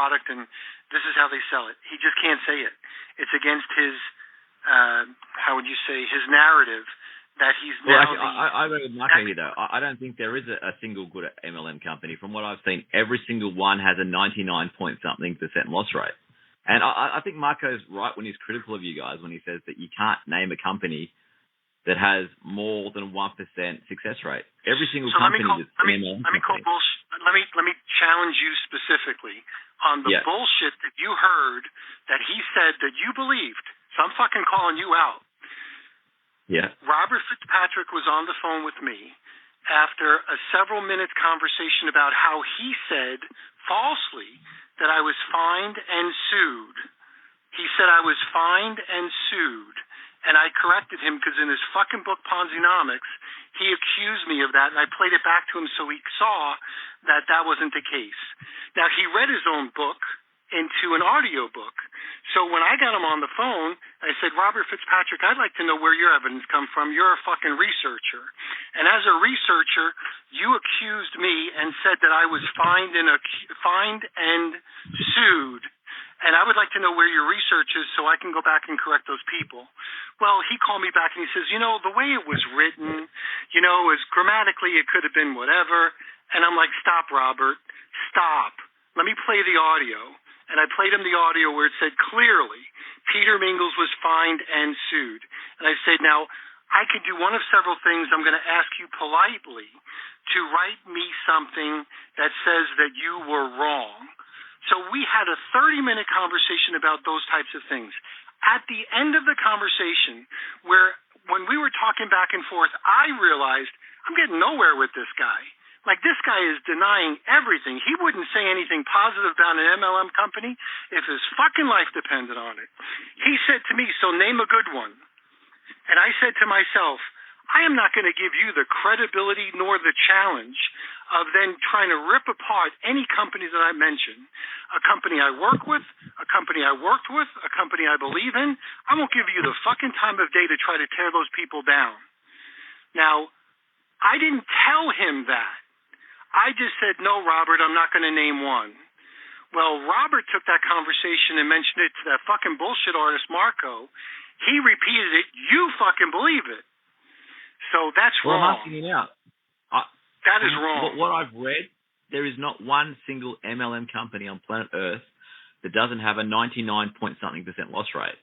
product and this is how they sell it. He just can't say it. It's against his, how would you say, his narrative that he's now. Well, I agree with Marco here, though. I don't think there is a single good MLM company. From what I've seen, every single one has a 99-point-something% loss rate. And I think Marco's right when he's critical of you guys when he says that you can't name a company that has more than 1% success rate. Every single company that's an MLM company. Let me challenge you specifically on the bullshit that you heard that he said that you believed. So I'm fucking calling you out. Yeah. Robert FitzPatrick was on the phone with me after a several-minute conversation about how he said falsely that I was fined and sued. He said I was fined and sued, and I corrected him because in his fucking book Ponzinomics, he accused me of that, and I played it back to him so he saw that that wasn't the case. Now, he read his own book into an audio book. So when I got him on the phone, I said, Robert FitzPatrick, I'd like to know where your evidence come from. You're a fucking researcher. And as a researcher, you accused me and said that I was fined and sued. And I would like to know where your research is so I can go back and correct those people. Well, he called me back and he says, the way it was written, is grammatically it could have been whatever. And I'm like, stop, Robert, stop. Let me play the audio. And I played him the audio where it said clearly, Peter Mingils was fined and sued. And I said, now, I could do one of several things. I'm going to ask you politely to write me something that says that you were wrong. So we had a 30-minute conversation about those types of things. At the end of the conversation, when we were talking back and forth, I realized I'm getting nowhere with this guy. Like, this guy is denying everything. He wouldn't say anything positive about an MLM company if his fucking life depended on it. He said to me, so name a good one. And I said to myself, I am not going to give you the credibility nor the challenge of then trying to rip apart any company that I mention. A company I work with, a company I worked with, a company I believe in. I won't give you the fucking time of day to try to tear those people down. Now, I didn't tell him that. I just said, no, Robert, I'm not going to name one. Well, Robert took that conversation and mentioned it to that fucking bullshit artist, Marco. He repeated it. You fucking believe it. So that's wrong. I'm asking you now. That is wrong. What I've read, there is not one single MLM company on planet Earth that doesn't have a 99-point-something% loss rate.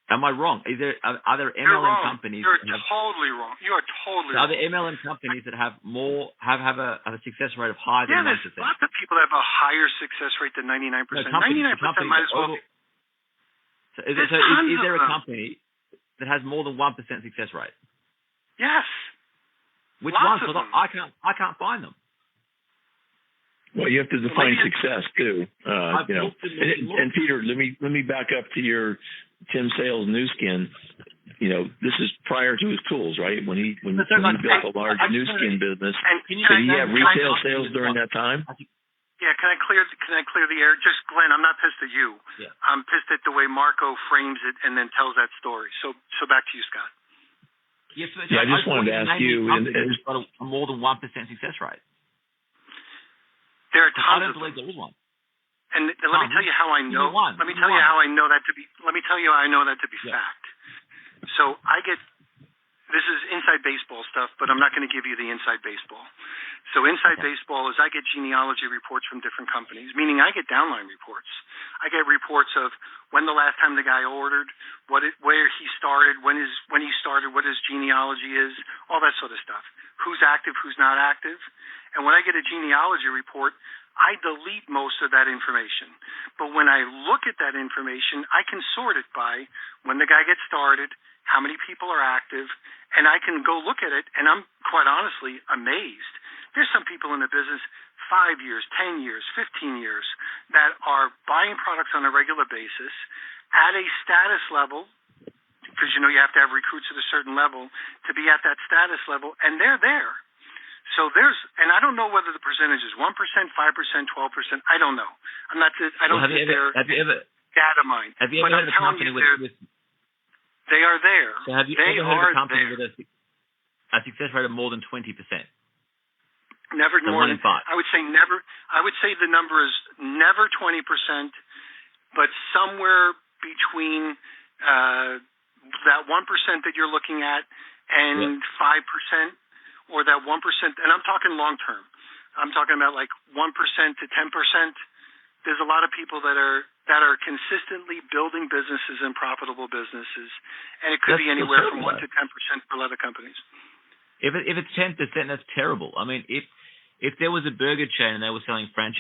Am I wrong? Are there MLM companies? You're totally wrong. You are totally wrong. Are there MLM companies that have a success rate of higher than 1%? Yeah, there's lots of people that have a higher success rate than 99%. 99% might as well. So is there a company that has more than 1% success rate? Yes. Which ones? Because I can't find them. Well, you have to define success too. And Peter, let me back up to your Tim Sales new skin. This is prior to his tools, right? When he built a large new skin business. Did he have retail sales during that time? Yeah, can I clear the air? Just Glenn, I'm not pissed at you. Yeah. I'm pissed at the way Marco frames it and then tells that story. So back to you, Scott. Yes, I just wanted to ask you. It's got a more than 1% success rate. There are tons. I don't believe there is one. And let me tell you how I know. Let me tell you how I know that to be. Let me tell you how I know that to be fact. So I get. This is inside baseball stuff, but I'm not going to give you the inside baseball. So inside baseball is I get genealogy reports from different companies, meaning I get downline reports. I get reports of when the last time the guy ordered, where he started, when he started, what his genealogy is, all that sort of stuff. Who's active, who's not active. And when I get a genealogy report, I delete most of that information. But when I look at that information, I can sort it by when the guy gets started, how many people are active, and I can go look at it, and I'm quite honestly amazed. There's some people in the business 5 years, 10 years, 15 years that are buying products on a regular basis at a status level, because you have to have recruits at a certain level to be at that status level, and they're there. So and I don't know whether the percentage is 1%, 5%, 12%. I don't know. I don't think they're data mined. Have you ever heard of a company with? They are there. So have you ever heard of a company with a success rate of more than 20%? Never more than 5. I would say never. I would say the number is never 20%, but somewhere between that 1% that you're looking at and 5%, or that 1%, and I'm talking long term. I'm talking about like 1% to 10%. There's a lot of people that are consistently building businesses and profitable businesses, and it could be anywhere from 1 to 10% for a lot of companies. If it's 10%, that's terrible. I mean, if there was a burger chain and they were selling franchise